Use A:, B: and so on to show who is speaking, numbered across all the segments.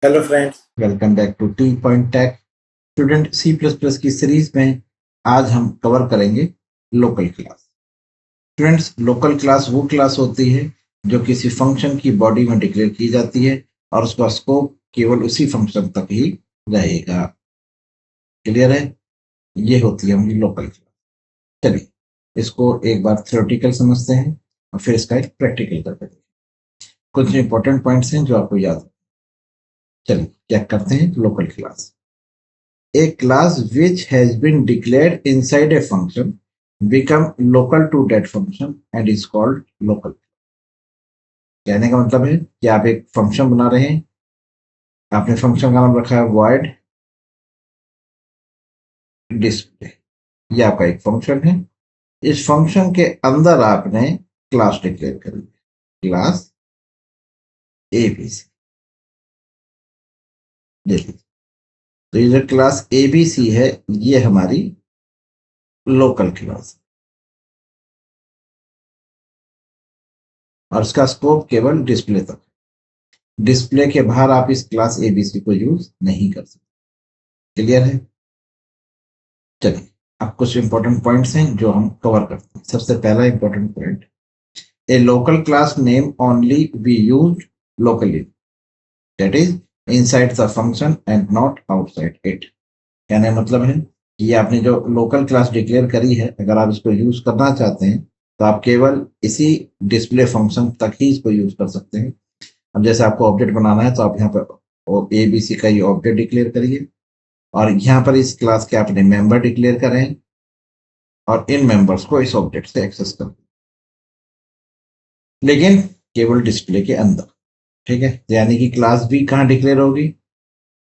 A: Hello friends,
B: welcome back to T point tech. Student C plus plus की series में आज हम cover करेंगे local class. Students, local class वो class होती है जो किसी फंक्शन की बॉडी में डिक्लेयर की जाती है और उसका स्कोप केवल उसी फंक्शन तक ही रहेगा। क्लियर है? ये होती है हमारी लोकल क्लास। चलिए इसको एक बार थ्योरेटिकल समझते हैं और फिर इसका एक प्रैक्टिकल करते हैं। कुछ इंपॉर्टेंट पॉइंट्स हैं जो आपको याद है। चलिए क्या करते हैं। Local class, a class which has been declared inside a function become local to that function and is called local। कहने का मतलब है कि आप एक फंक्शन बना रहे हैं, आपने फंक्शन का नाम रखा है void display। ये आपका एक फंक्शन है। इस फंक्शन के अंदर आपने क्लास डिक्लेयर कर दी, क्लास एबीसी। देखिए, तो ये जो क्लास एबीसी है ये हमारी लोकल क्लास और इसका स्कोप केवल डिस्प्ले तक। डिस्प्ले के बाहर आप इस क्लास एबीसी को यूज नहीं कर सकते। क्लियर है? चलिए अब कुछ इंपॉर्टेंट पॉइंट्स हैं जो हम कवर करते हैं। सबसे पहला important point, A local class name only be used locally, that is inside the function and not outside it. कहने का मतलब है कि ये आपने जो लोकल क्लास डिक्लेयर करी है, अगर आप इसको यूज करना चाहते हैं तो आप केवल इसी डिस्प्ले फंक्शन तक ही इसको यूज कर सकते हैं। अब जैसे आपको ऑब्जेक्ट बनाना है तो आप यहाँ पर ए बी सी का ये ऑब्जेक्ट डिक्लेयर करिए और यहाँ पर इस क्लास के आपने मेंबर डिक्लेयर करें और इन मेंबर्स को इस ऑब्जेक्ट से एक्सेस कर, लेकिन केवल डिस्प्ले के अंदर। ठीक है, यानी कि क्लास भी कहाँ डिक्लेयर होगी?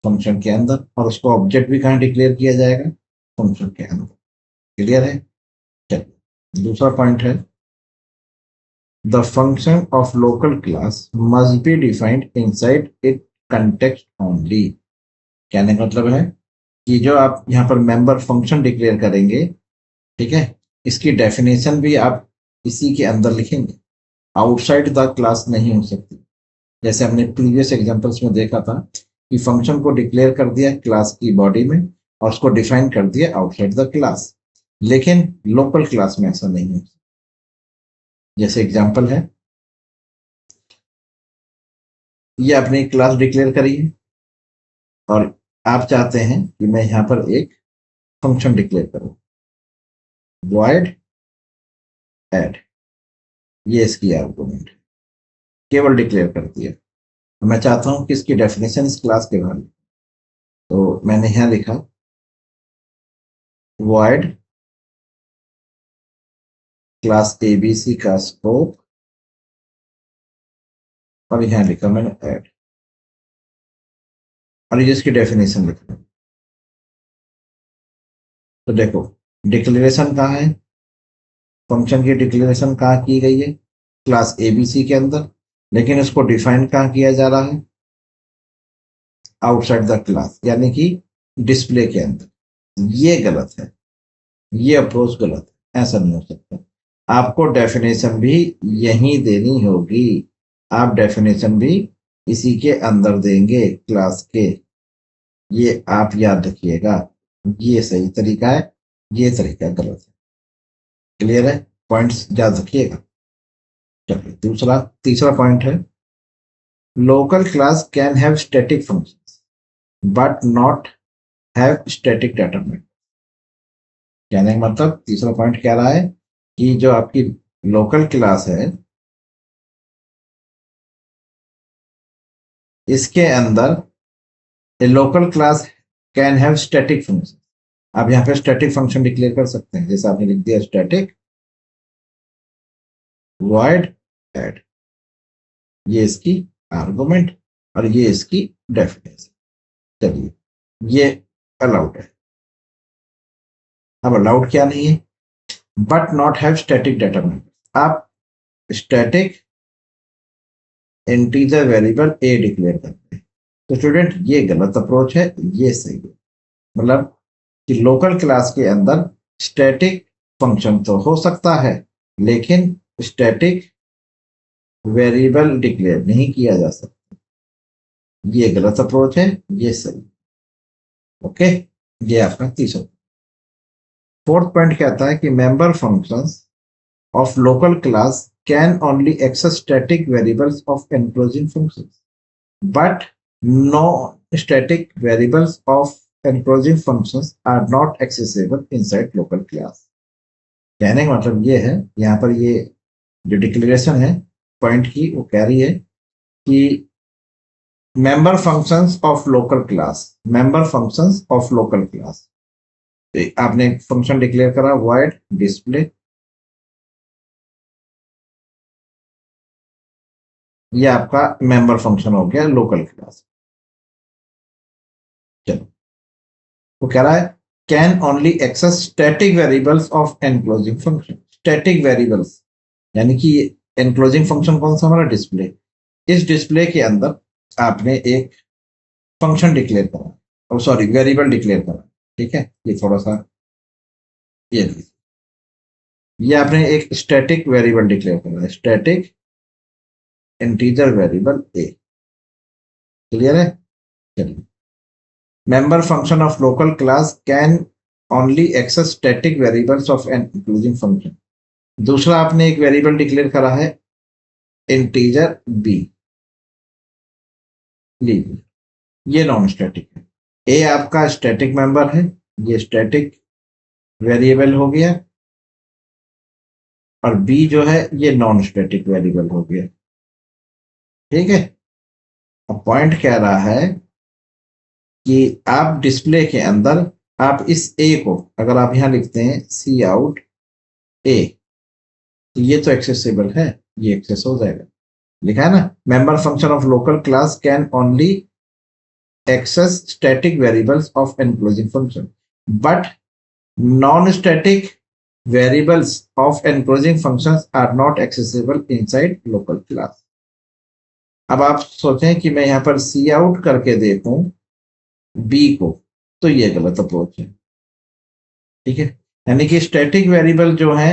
B: फंक्शन के अंदर, और उसको ऑब्जेक्ट भी कहाँ डिक्लेयर किया जाएगा? फंक्शन के अंदर। क्लियर है? चलिए दूसरा पॉइंट है, the function of local class must be defined inside it context only. कहने का मतलब है कि जो आप यहाँ पर मेंबर फंक्शन डिक्लेयर करेंगे, ठीक है, इसकी डेफिनेशन भी आप इसी के अंदर लिखेंगे, आउटसाइड द क्लास नहीं हो सकती। जैसे हमने प्रीवियस एग्जांपल्स में देखा था कि फंक्शन को डिक्लेयर कर दिया क्लास की बॉडी में और उसको डिफाइन कर दिया आउटसाइड द क्लास, लेकिन लोकल क्लास में ऐसा नहीं है। जैसे एग्जांपल है, ये आपने क्लास डिक्लेयर करी है और आप चाहते हैं कि मैं यहाँ पर एक फंक्शन डिक्लेयर करूँ, void add। ये इसकी आर्गुमेंट केवल डिक्लेयर कर दिया। तो मैं चाहता हूं कि इसकी डेफिनेशन इस क्लास के बारे में, तो मैंने यहां लिखा void क्लास एबीसी का स्कोप और यहां लिखा मैंने ऐड, और ये इसकी डेफिनेशन लिखा। तो देखो डिक्लेरेशन कहाँ है? फंक्शन की डिक्लेरेशन कहाँ की गई है? क्लास एबीसी के अंदर, लेकिन इसको डिफाइन कहाँ किया जा रहा है? आउटसाइड द क्लास, यानी कि डिस्प्ले के अंदर। ये गलत है, ये अप्रोच गलत है, ऐसा नहीं हो सकता। आपको डेफिनेशन भी यहीं देनी होगी। आप डेफिनेशन भी इसी के अंदर देंगे क्लास के। ये आप याद रखिएगा, ये सही तरीका है, ये तरीका गलत है। क्लियर है? पॉइंट्स याद रखिएगा। चलिए दूसरा तीसरा पॉइंट है, local class can have static functions but not have static data type. कहने का मतलब तीसरा पॉइंट कह रहा है कि जो आपकी लोकल क्लास है इसके अंदर ए local class can have static function. आप यहाँ पे स्टैटिक फंक्शन डिक्लेयर कर सकते हैं, जैसे आपने लिख दिया स्टैटिक void add, ये इसकी आर्गुमेंट और ये इसकी डेफिनेशन। चलिए ये अलाउड है। अब अलाउड क्या नहीं है? But not have static data member. आप स्टैटिक इंटीजर वेरिएबल ए डिक्लेयर करते हैं, तो स्टूडेंट ये गलत अप्रोच है, ये सही है। मतलब कि लोकल क्लास के अंदर स्टैटिक फंक्शन तो हो सकता है, लेकिन स्टैटिक वेरिएबल डिक्लेयर नहीं किया जा सकता। ये गलत अप्रोच है, ये सही। ओके, ये आपका तीसरा। फोर्थ पॉइंट कहता है कि member functions of local class can only access static variables of enclosing functions, but non-static variables of enclosing functions are not accessible inside local class. कहने का मतलब ये है, यहाँ पर ये जो डिक्लेरेशन है पॉइंट की, वो कह रही है कि member functions of local class, member functions of local class, आपने फंक्शन डिक्लेयर करा void डिस्प्ले, ये आपका मेंबर फंक्शन हो गया लोकल क्लास। चलो, वो कह रहा है can only access static variables of enclosing function. Static variables यानी कि एनक्लोजिंग फंक्शन कौन सा हमारा, डिस्प्ले। इस डिस्प्ले के अंदर आपने एक फंक्शन डिक्लेयर करा, और सॉरी वेरिएबल डिक्लेयर करा, ठीक है। ये थोड़ा सा ये आपने एक स्टैटिक वेरिएबल डिक्लेयर करा, स्टैटिक इंटीजर वेरिएबल ए। क्लियर है? चलिए, member function of local class can only access static variables of an including function। दूसरा आपने एक वेरिएबल डिक्लेयर करा है इंटीजर बी, लीजिए ये नॉन स्टैटिक है। ए आपका स्टैटिक मेंबर है, ये स्टैटिक वेरिएबल हो गया, और बी जो है ये नॉन स्टैटिक वेरिएबल हो गया, ठीक है। अब पॉइंट कह रहा है कि आप डिस्प्ले के अंदर आप इस ए को अगर आप यहां लिखते हैं सी आउट ए, तो ये तो एक्सेसिबल है, ये एक्सेस हो जाएगा। लिखा है ना, member function of local class can only access static variables of enclosing function, but non static variables of enclosing functions are not accessible inside local class. अब आप सोचें कि मैं यहां पर सी आउट करके देखूं बी को, तो ये गलत अप्रोच है, ठीक है। यानी कि स्टैटिक वेरिएबल जो है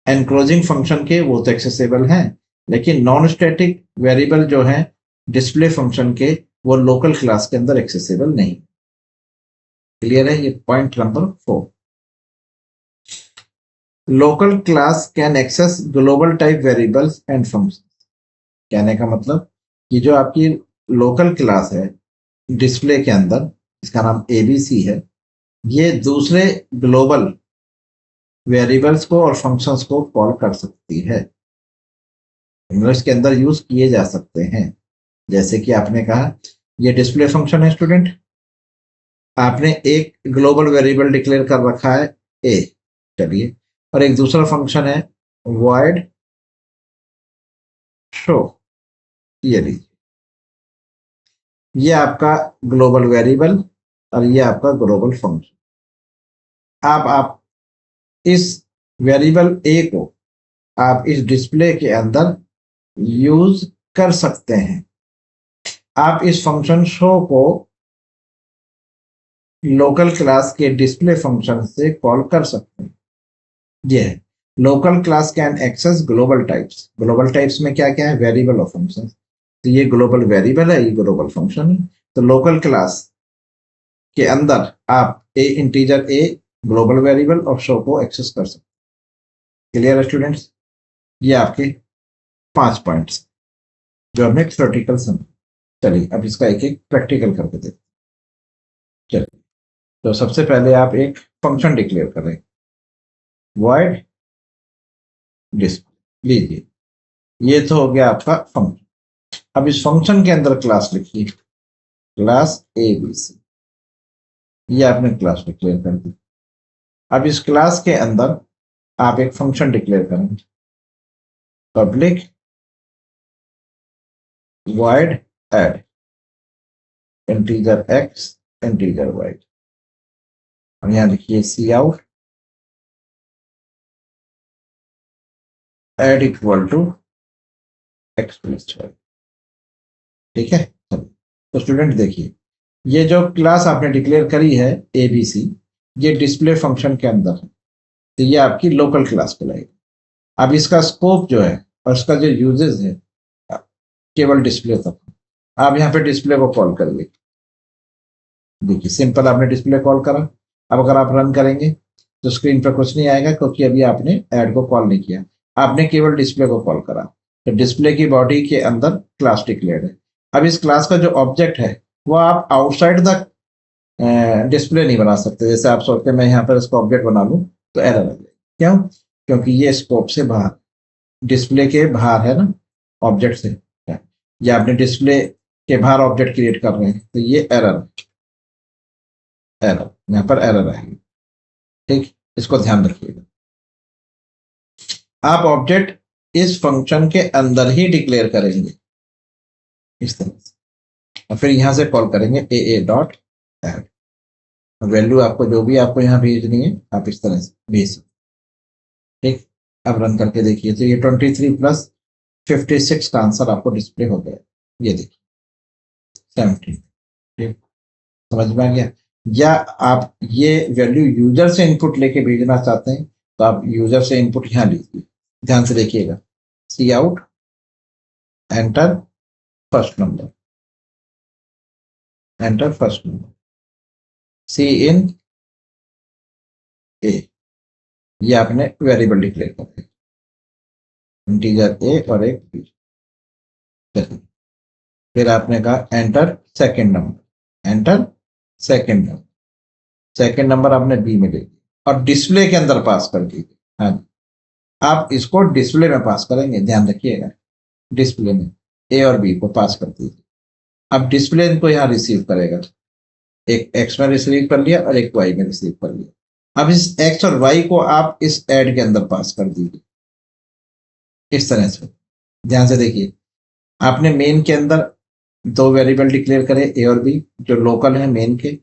B: एनक्लोजिंग फंक्शन के वो तो एक्सेसिबल हैं, लेकिन नॉन स्टैटिक वेरिएबल जो है डिस्प्ले फंक्शन के वो लोकल क्लास के अंदर एक्सेसिबल नहीं। क्लियर है? ये point number 4। Local class can access global type variables and functions. कहने का मतलब कि जो आपकी लोकल क्लास है डिस्प्ले के अंदर, इसका नाम एबीसी है, ये दूसरे ग्लोबल वेरिएबल्स को और फंक्शंस को कॉल कर सकती है, इंग्लिश के अंदर यूज किए जा सकते हैं। जैसे कि आपने कहा ये डिस्प्ले फंक्शन है स्टूडेंट, आपने एक ग्लोबल वेरिएबल डिक्लेयर कर रखा है ए, चलिए, और एक दूसरा फंक्शन है void शो, ये लीजिए, ये आपका ग्लोबल वेरिएबल और ये आपका ग्लोबल फंक्शन। आप इस वेरिएबल ए को आप इस डिस्प्ले के अंदर यूज कर सकते हैं। आप इस फंक्शन शो को लोकल क्लास के डिस्प्ले फंक्शन से कॉल कर सकते हैं। ये है local class can access global types. Global types में क्या क्या है, वेरिएबल और फंक्शन। तो ये ग्लोबल वेरिएबल है, ये ग्लोबल फंक्शन है। तो लोकल क्लास के अंदर आप a integer a global variable और शो को एक्सेस कर सकते हैं। क्लियर है स्टूडेंट्स? ये आपके 5 पॉइंट्स जो हमने थ्योरेटिकल समझे। चलिए अब इसका एक एक प्रैक्टिकल करके देखते हैं। चलिए, तो सबसे पहले आप एक फंक्शन डिक्लेयर करें, void डिस्प्ले। लीजिए, ये तो हो गया आपका फंक्शन। अब इस फंक्शन के अंदर क्लास लिखिए, क्लास ABC, ये आपने क्लास डिक्लेयर कर दी। अब इस क्लास के अंदर आप एक फंक्शन डिक्लेयर करेंगे, public void add integer x integer y, और यहां लिखिए cout add equal to x plus y, ठीक है। तो स्टूडेंट देखिए, ये जो क्लास आपने डिक्लेयर करी है ABC, ये डिस्प्ले फंक्शन के अंदर है, तो ये आपकी लोकल क्लास कहलाएगी। अब इसका स्कोप जो है और इसका जो यूजेस है केवल डिस्प्ले तक, आप यहाँ पे डिस्प्ले को कॉल करिए। देखिए सिंपल आपने डिस्प्ले कॉल करा। अब अगर आप रन करेंगे तो स्क्रीन पर कुछ नहीं आएगा, क्योंकि अभी आपने ऐड को कॉल नहीं किया, आपने केवल डिस्प्ले को कॉल करा। तो डिस्प्ले की बॉडी के अंदर क्लास डिक्लेयर्ड है। अब इस क्लास का जो ऑब्जेक्ट है वो आप आउटसाइड द डिस्प्ले नहीं बना सकते। जैसे आप सोचते हैं मैं यहाँ पर इसको ऑब्जेक्ट बना लूँ तो एरर आ जाएगी। क्यों? क्योंकि ये स्कोप से बाहर, डिस्प्ले के बाहर है ना, ऑब्जेक्ट से, या आपने डिस्प्ले के बाहर ऑब्जेक्ट क्रिएट कर रहे हैं तो ये एरर, एरर यहाँ पर एरर आएगी। ठीक, इसको ध्यान रखिएगा। आप ऑब्जेक्ट इस फंक्शन के अंदर ही डिक्लेयर करेंगे इस तरह से, और फिर यहां से कॉल करेंगे ए डॉट ऐड। वैल्यू आपको जो भी आपको यहाँ भेजनी है आप इस तरह से भेज सकते। ठीक, अब रन करके देखिए तो ये 23 प्लस 56 का आंसर आपको डिस्प्ले हो गया। ये देखिए 17। ठीक, समझ में आ गया? या आप ये वैल्यू यूजर से इनपुट लेके भेजना चाहते हैं तो आप यूजर से इनपुट यहाँ लीजिए। ध्यान से देखिएगा, cout enter first number, enter first number, cin a, ये आपने वेरिएबल डिक्लेयर कर दिया, इंटीजर ए और एक बी। चलिए फिर आपने कहा enter second number, enter second number, second number आपने बी में ले लिया और डिस्प्ले के अंदर पास कर दीजिए। हाँ, आप इसको डिस्प्ले में पास करेंगे, ध्यान रखिएगा, डिस्प्ले में ए और बी को पास कर दीजिए। अब डिस्प्ले इनको यहाँ रिसीव करेगा, एक एक्स में रिसीव कर लिया और एक वाई में रिसीव कर लिया। अब इस एक्स और वाई को आप इस ऐड के अंदर पास कर दीजिए इस तरह से। ध्यान से देखिए, आपने मेन के अंदर दो वेरिएबल डिक्लेयर करे ए और बी, जो लोकल है मेन के,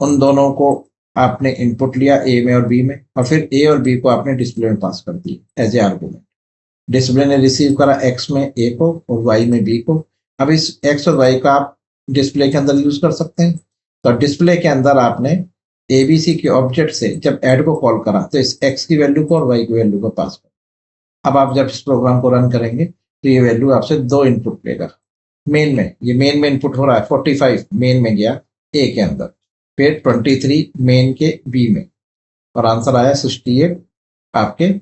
B: उन दोनों को आपने इनपुट लिया ए में और बी में, और फिर ए और बी को आपने डिस्प्ले में पास कर दिया एज ए आर्गुमेंट। डिस्प्ले ने रिसीव करा एक्स में ए को और वाई में बी को। अब इस एक्स और वाई का आप डिस्प्ले के अंदर यूज कर सकते हैं। तो डिस्प्ले के अंदर आपने एबीसी के ऑब्जेक्ट से जब ऐड को कॉल करा तो इस एक्स की वैल्यू को और वाई की वैल्यू को पास कर। अब आप जब इस प्रोग्राम को रन करेंगे तो ये वैल्यू आपसे दो इनपुट लेगा। मेन में, ये मेन में इनपुट हो रहा है 45 मेन में गया ए के अंदर, फिर 23 मेन के बी में, और आंसर आया 68 आपके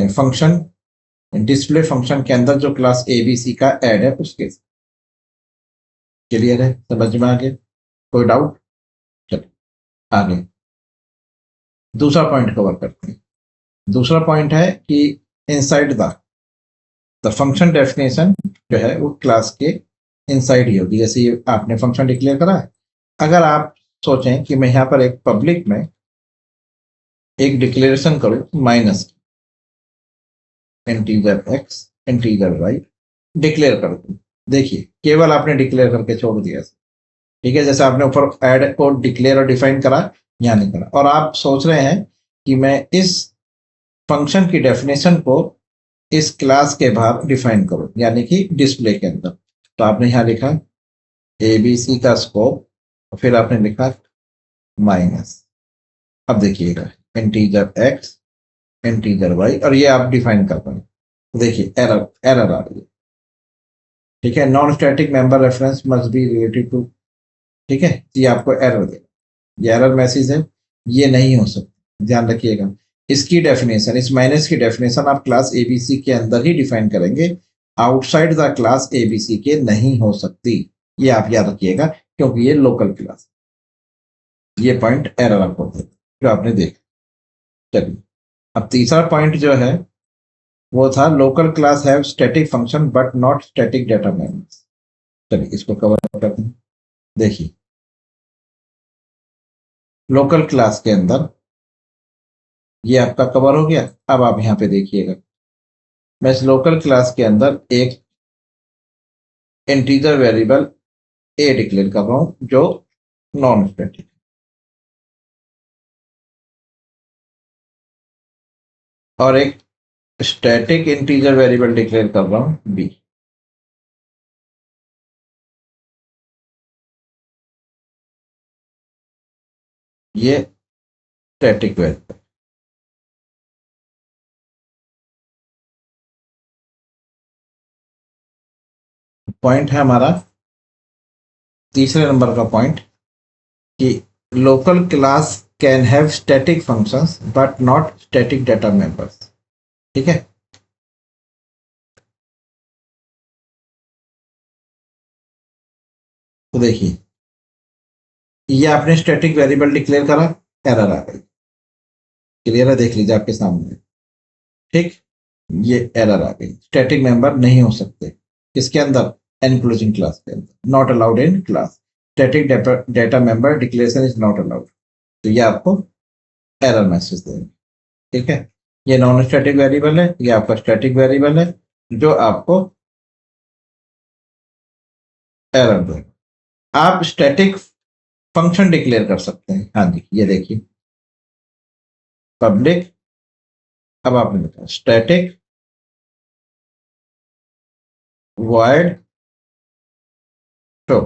B: फंक्शन डिस्प्ले फंक्शन के अंदर जो क्लास एबीसी का ऐड है उसके। क्लियर है? समझ में आ गया? कोई डाउट? चलिए आगे दूसरा पॉइंट कवर करते हैं। दूसरा पॉइंट है कि इनसाइड द फंक्शन डेफिनेशन जो है वो क्लास के इनसाइड ही होगी। जैसे ये आपने फंक्शन डिक्लेयर करा है, अगर आप सोचें कि मैं यहाँ पर एक पब्लिक में एक डिक्लेरेशन करूं minus integer x integer y declare कर दूं, देखिए केवल आपने डिक्लेयर करके छोड़ दिया। ठीक है, जैसे आपने ऊपर ऐड को डिक्लेयर और डिफाइन करा, यहाँ नहीं करा, और आप सोच रहे हैं कि मैं इस फंक्शन की डेफिनेशन को इस क्लास के बाहर डिफाइन करूं, यानी कि डिस्प्ले के अंदर। तो आपने यहाँ लिखा एबीसी का स्कोप, और फिर आपने लिखा माइनस। अब देखिएगा इंटीजर एक्स इंटीजर वाई, और ये आप डिफाइन कर पाए, देखिए एरर एरर आ रही है। ठीक है, non static member reference must be related to, ठीक है, ये आपको एरर देगा, ये एरर मैसेज है, ये नहीं हो सकता। ध्यान रखिएगा, इसकी डेफिनेशन, इस माइनस की डेफिनेशन आप क्लास एबीसी के अंदर ही डिफाइन करेंगे, आउटसाइड द क्लास एबीसी के नहीं हो सकती। ये आप याद रखिएगा, क्योंकि ये लोकल क्लास, ये पॉइंट एरर आपको जो आपने देखा। चलिए अब तीसरा पॉइंट जो है वो था local class have static function but not static data memories. चलिए इसको कवर करते हैं। देखिए लोकल क्लास के अंदर ये आपका कवर हो गया। अब आप यहाँ पे देखिएगा, मैं इस लोकल क्लास के अंदर एक इंटीजर वेरिएबल ए डिक्लेयर कर रहा हूं जो नॉन स्टैटिक, और एक स्टैटिक इंटीजर वेरिएबल डिक्लेयर कर रहा हूं बी। ये स्टैटिक वेरिएबल पॉइंट है हमारा तीसरे नंबर का पॉइंट कि local class can have static functions but not static data members. ठीक है, तो देखिए ये आपने स्टैटिक वेरिएबल डिक्लेयर करा, एरर आ गई। क्लियर है, देख लीजिए आपके सामने। ठीक, ये एरर आ गई, स्टैटिक मेंबर नहीं हो सकते किसके अंदर, एनक्लोजिंग क्लास के अंदर, not allowed in class, static data member declaration is not allowed. तो ये आपको एरर मैसेज देंगे। ठीक है, ये नॉन स्टैटिक वेरिएबल है, ये आपका स्टैटिक वेरिएबल है जो आपको एरर देगा। आप स्टैटिक फंक्शन डिक्लेयर कर सकते हैं। हाँ जी, ये देखिए पब्लिक, अब आपने लिखा स्टैटिक वॉइड शो,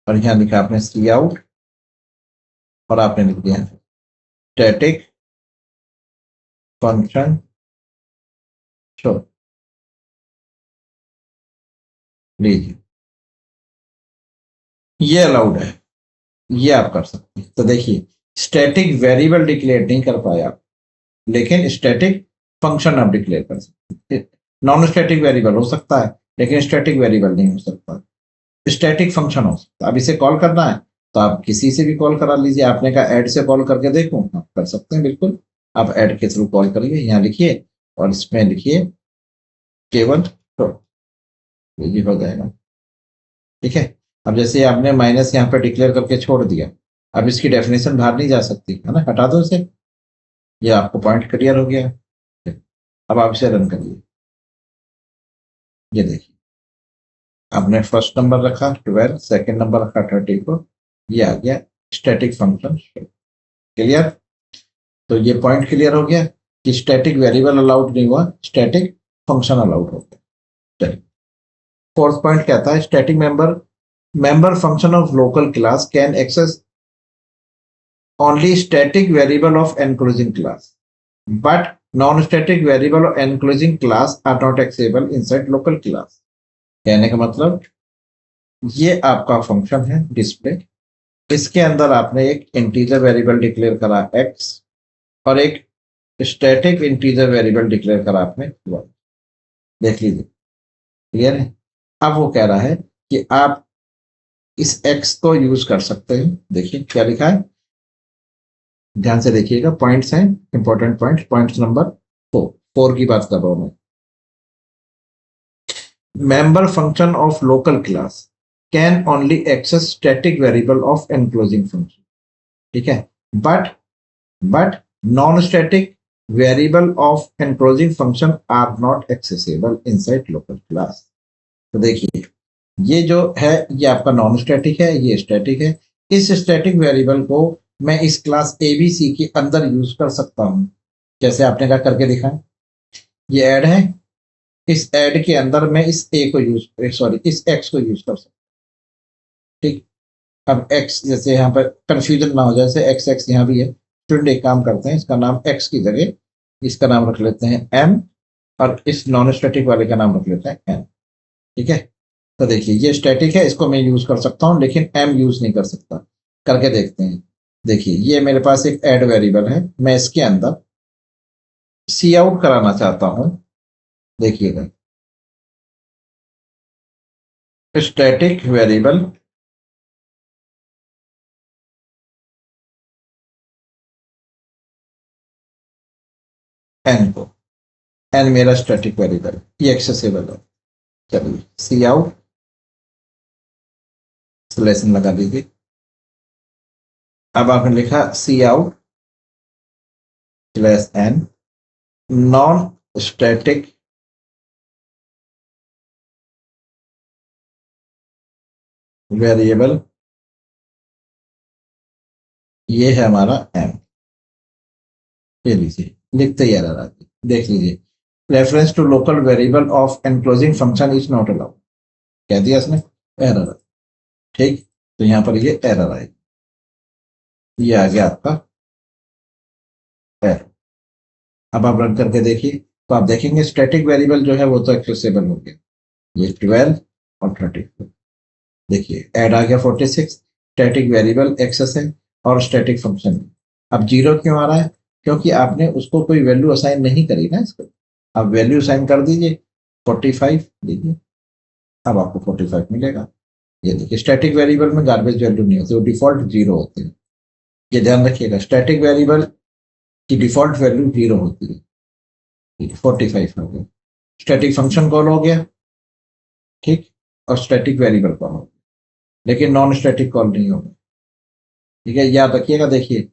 B: और यहाँ लिखा आपने सी आउट, और आपने लिख दिया स्टैटिक फंक्शन शो। लीजिए, ये अलाउड है, ये आप कर सकते हैं। तो देखिए स्टैटिक वेरिएबल डिक्लेयर नहीं कर पाए आप, लेकिन स्टैटिक फंक्शन आप डिक्लेयर कर सकते हैं। नॉन स्टैटिक वेरिएबल हो सकता है लेकिन स्टैटिक वेरिएबल नहीं हो सकता, स्टैटिक फंक्शन हो सकता है। अब इसे कॉल करना है तो आप किसी से भी कॉल करा लीजिए। आपने कहा ऐड से कॉल करके देखूं, आप कर सकते हैं बिल्कुल। आप ऐड के थ्रू कॉल करिए, यहाँ लिखिए और इसमें लिखिए केवल तो ये हो जाएगा। ठीक है, अब जैसे आपने माइनस यहाँ पे डिक्लेयर करके छोड़ दिया, अब इसकी डेफिनेशन बाहर नहीं जा सकती है ना, हटा दो इसे। ये आपको पॉइंट क्लियर हो गया। अब आप इसे रन करिए, ये देखिए आपने फर्स्ट नंबर रखा 12, सेकंड नंबर रखा 34, ये आ गया स्टैटिक फंक्शन। क्लियर, तो ये पॉइंट क्लियर हो गया कि स्टैटिक वेरिएबल अलाउड नहीं हुआ, स्टैटिक फंक्शन अलाउड हो गया। चलिए, फोर्थ पॉइंट कहता है static member function of local class can access only static variable of enclosing class, but non-static variable of enclosing class are not accessible inside local class। कहने का मतलब ये आपका फंक्शन है डिस्प्ले, इसके अंदर आपने एक इंटीजर वेरिएबल डिक्लेयर करा x और एक स्टैटिक इंटीजर वेरिएबल डिक्लेयर करा आपने y। देख लीजिए, क्लियर है। अब वो कह रहा है कि आप इस x को यूज कर सकते हैं। देखिए क्या लिखा है, ध्यान से देखिएगा, पॉइंट्स हैं इंपॉर्टेंट पॉइंट्स। पॉइंट्स नंबर 4 की बात कर रहा हूं मैं। Member function of local class can only access static variable of enclosing function. ठीक है, but non static variable of enclosing function are not accessible inside local class. तो देखिए ये जो है ये आपका नॉन स्टैटिक है, ये स्टैटिक है। इस स्टैटिक वेरिएबल को मैं इस क्लास एबीसी के अंदर यूज कर सकता हूं, जैसे आपने कहा करके दिखाएं। ये ऐड है, इस ऐड के अंदर मैं इस ए को इस एक्स को यूज कर सकता हूं। ठीक, अब एक्स जैसे यहाँ पर कंफ्यूजन ना हो जाए, जैसे एक्स एक्स यहाँ भी है। स्टूडेंट एक काम करते हैं, इसका नाम एक्स की जगह इसका नाम रख लेते हैं एम, और इस नॉन स्टैटिक वाले का नाम रख लेते हैं एन। ठीक है, तो देखिए ये स्टैटिक है, इसको मैं यूज कर सकता हूं लेकिन एम यूज नहीं कर सकता। करके देखते हैं। देखिए ये मेरे पास एक ऐड वेरिएबल है, मैं इसके अंदर सी आउट कराना चाहता हूं। देखिएगा स्टैटिक वेरिएबल एन को, एन मेरा स्टैटिक वेरिएबल, ये एक्सेसिबल है। चलिए सी आउट सिलेक्शन लगा दीजिए। अब आपने लिखा cout slash n non static variable, ये है हमारा एम। ये लीजिए लिखते ही एरर आती, देख लीजिए reference to local variable of enclosing function is not allowed, कह दिया इसने, एरर। ठीक, तो यहाँ पर ये एरर आएगी, ये आ गया आपका एरर। अब आप रन करके देखिए तो आप देखेंगे स्टैटिक वेरिएबल जो है वो तो एक्सेसिबल हो गया। ये 12 और 34। देखिए ऐड आ गया 46, स्टैटिक वेरिएबल एक्सेस है और स्टैटिक फंक्शन। अब 0 क्यों आ रहा है? क्योंकि आपने उसको कोई वैल्यू असाइन नहीं करी ना इसको। अब वैल्यू असाइन कर दीजिए 45, देखिए अब आपको 45 मिलेगा। ये देखिए स्टैटिक वेरिएबल में गार्बेज वैल्यू नहीं होती, वो डिफॉल्ट 0 होती है। ये ध्यान रखिएगा, स्टैटिक वेरिएबल की डिफॉल्ट वैल्यू 0 होती है। 45 हो गया, स्टैटिक फंक्शन कॉल हो गया, ठीक, और स्टैटिक वेरिएबल कॉल हो गया, लेकिन नॉन स्टैटिक कॉल नहीं होगा। ठीक है, याद रखिएगा। देखिए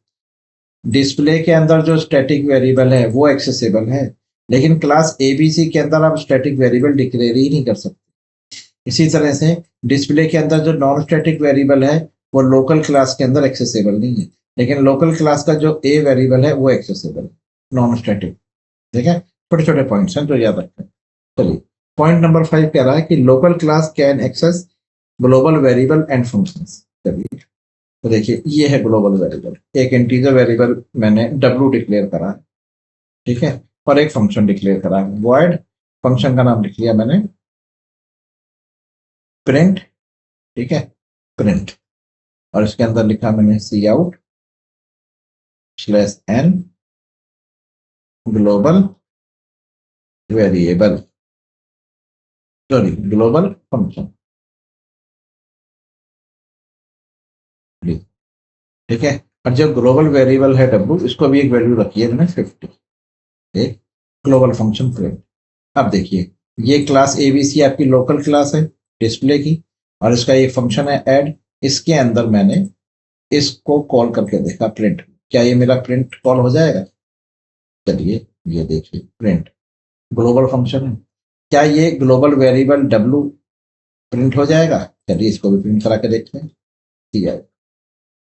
B: डिस्प्ले के अंदर जो स्टैटिक वेरिएबल है वो एक्सेसिबल है, लेकिन क्लास एबीसी के अंदर आप स्टैटिक वेरिएबल डिक्लेयर ही नहीं कर सकते। इसी तरह से डिस्प्ले के अंदर जो नॉन स्टैटिक वेरिएबल है वो लोकल क्लास के अंदर एक्सेसिबल नहीं है, लेकिन लोकल क्लास का जो ए वेरिएबल है वो एक्सेसिबल है, नॉन स्टैटिक। ठीक है, छोटे छोटे पॉइंट्स हैं जो याद रखें। चलिए पॉइंट नंबर 5 कह रहा है कि local class can access global variable and functions. चलिए तो देखिए ये है ग्लोबल वेरिएबल, एक इंटीजर वेरिएबल मैंने w डिक्लेयर करा है, ठीक है, और एक फंक्शन डिक्लेयर करा है वॉइड। फंक्शन का नाम लिख लिया मैंने प्रिंट, ठीक है, प्रिंट, और इसके अंदर लिखा मैंने cout /n global variable, sorry global function. ठीक है, और जो ग्लोबल वेरिएबल है w, इसको भी एक वैल्यू रखी है मैंने 50, एक ग्लोबल फंक्शन प्रिंट। अब देखिए ये क्लास एबीसी आपकी लोकल क्लास है डिस्प्ले की, और इसका एक फंक्शन है ऐड। इसके अंदर मैंने इसको कॉल करके देखा प्रिंट, क्या ये मेरा प्रिंट कॉल हो जाएगा? चलिए ये देखिए प्रिंट ग्लोबल फंक्शन है, क्या ये ग्लोबल वेरिएबल w प्रिंट हो जाएगा? चलिए इसको भी प्रिंट करा के देखते हैं। ठीक है,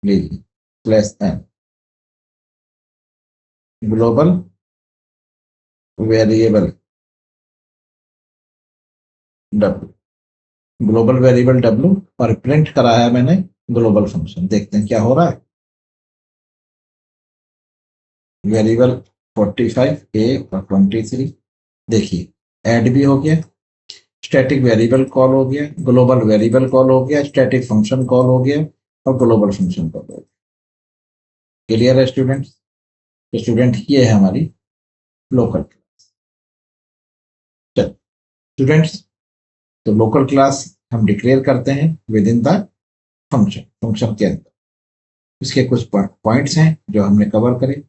B: लीजिए /n global variable w, global variable w, और प्रिंट करा है मैंने ग्लोबल फंक्शन। देखते हैं क्या हो रहा है। वेरिएबल 45 a और 23, देखिए ऐड भी हो गया, स्टैटिक वेरिएबल कॉल हो गया, ग्लोबल वेरिएबल कॉल हो गया, स्टैटिक फंक्शन कॉल हो गया, और ग्लोबल फंक्शन कॉल हो गया। क्लियर है स्टूडेंट्स? तो स्टूडेंट ये है हमारी लोकल क्लास। चलो स्टूडेंट्स, तो लोकल क्लास हम डिक्लेयर करते हैं with in the function, function के अंदर। इसके कुछ पॉइंट्स हैं जो हमने कवर करे,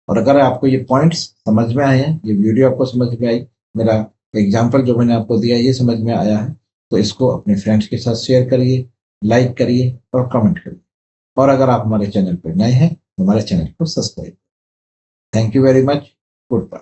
B: और अगर आपको ये पॉइंट्स समझ में आए हैं, ये वीडियो आपको समझ में आई, मेरा एग्जाम्पल जो मैंने आपको दिया ये समझ में आया है, तो इसको अपने फ्रेंड्स के साथ शेयर करिए, लाइक करिए और कमेंट करिए। और अगर आप हमारे चैनल पर नए हैं तो हमारे चैनल को subscribe. Thank you very much, good bye.